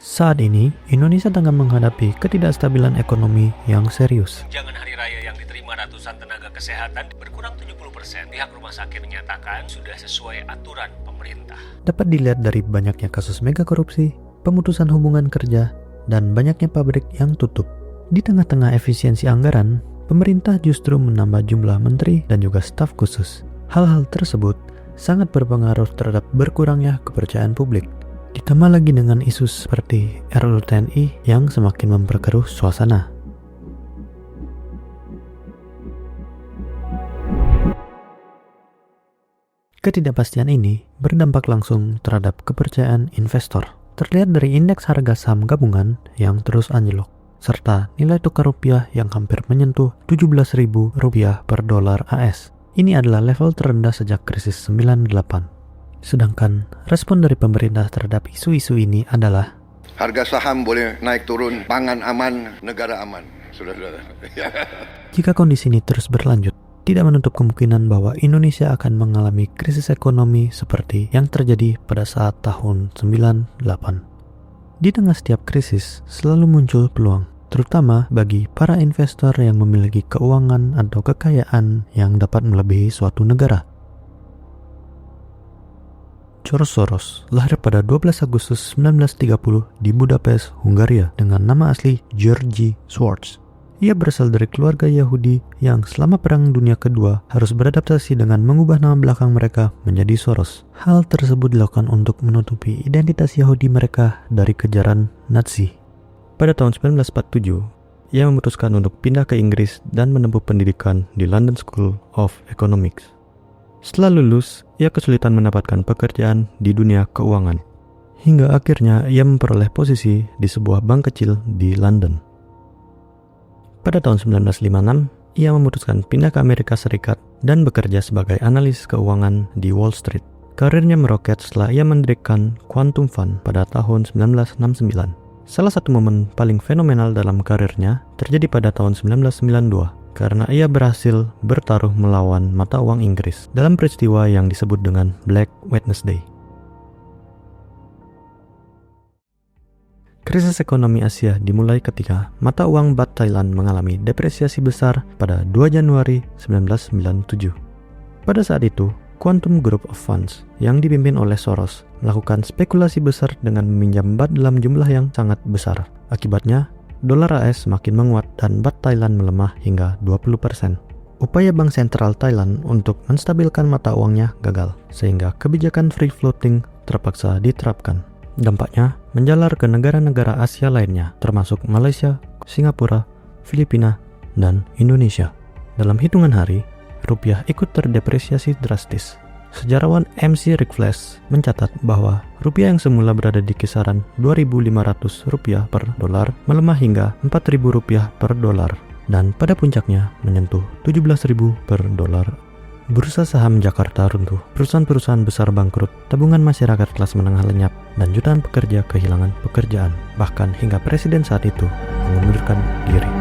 Saat ini, Indonesia tengah menghadapi ketidakstabilan ekonomi yang serius. Tunjangan hari raya yang diterima ratusan tenaga kesehatan berkurang 70%. Pihak rumah sakit menyatakan sudah sesuai aturan pemerintah. Dapat dilihat dari banyaknya kasus mega korupsi, pemutusan hubungan kerja, dan banyaknya pabrik yang tutup. Di tengah-tengah efisiensi anggaran, pemerintah justru menambah jumlah menteri dan juga staf khusus. Hal-hal tersebut sangat berpengaruh terhadap berkurangnya kepercayaan publik. Ditambah lagi dengan isu seperti RUU TNI yang semakin memperkeruh suasana. Ketidakpastian ini berdampak langsung terhadap kepercayaan investor. Terlihat dari indeks harga saham gabungan yang terus anjlok, serta nilai tukar rupiah yang hampir menyentuh Rp17.000 per dolar AS. Ini adalah level terendah sejak krisis 98. Sedangkan respon dari pemerintah terhadap isu-isu ini adalah harga saham boleh naik turun, pangan aman, negara aman. Saudara-saudara. Jika kondisi ini terus berlanjut, tidak menutup kemungkinan bahwa Indonesia akan mengalami krisis ekonomi seperti yang terjadi pada saat tahun 98. Di tengah setiap krisis, selalu muncul peluang, terutama bagi para investor yang memiliki keuangan atau kekayaan yang dapat melebihi suatu negara. George Soros lahir pada 12 Agustus 1930 di Budapest, Hungaria dengan nama asli Georgi Schwartz. Ia berasal dari keluarga Yahudi yang selama Perang Dunia Kedua harus beradaptasi dengan mengubah nama belakang mereka menjadi Soros. Hal tersebut dilakukan untuk menutupi identitas Yahudi mereka dari kejaran Nazi. Pada tahun 1947, ia memutuskan untuk pindah ke Inggris dan menempuh pendidikan di London School of Economics. Setelah lulus, ia kesulitan mendapatkan pekerjaan di dunia keuangan. Hingga akhirnya ia memperoleh posisi di sebuah bank kecil di London. Pada tahun 1956, ia memutuskan pindah ke Amerika Serikat dan bekerja sebagai analis keuangan di Wall Street. Karirnya meroket setelah ia mendirikan Quantum Fund pada tahun 1969. Salah satu momen paling fenomenal dalam karirnya terjadi pada tahun 1992. Karena ia berhasil bertaruh melawan mata uang Inggris dalam peristiwa yang disebut dengan Black Wednesday. Krisis ekonomi Asia dimulai ketika mata uang Baht Thailand mengalami depresiasi besar pada 2 Januari 1997. Pada saat itu, Quantum Group of Funds yang dipimpin oleh Soros melakukan spekulasi besar dengan meminjam baht dalam jumlah yang sangat besar. Akibatnya, dolar AS semakin menguat dan Baht Thailand melemah hingga 20%. Upaya Bank Sentral Thailand untuk menstabilkan mata uangnya gagal, sehingga kebijakan free floating terpaksa diterapkan. Dampaknya menjalar ke negara-negara Asia lainnya, termasuk Malaysia, Singapura, Filipina, dan Indonesia. Dalam hitungan hari, rupiah ikut terdepresiasi drastis. Sejarawan MC Rick Flash mencatat bahwa rupiah yang semula berada di kisaran Rp2.500 per dolar melemah hingga Rp4.000 per dolar dan pada puncaknya menyentuh Rp17.000 per dolar. Bursa saham Jakarta runtuh, perusahaan-perusahaan besar bangkrut, tabungan masyarakat kelas menengah lenyap, dan jutaan pekerja kehilangan pekerjaan. Bahkan hingga presiden saat itu mengundurkan diri.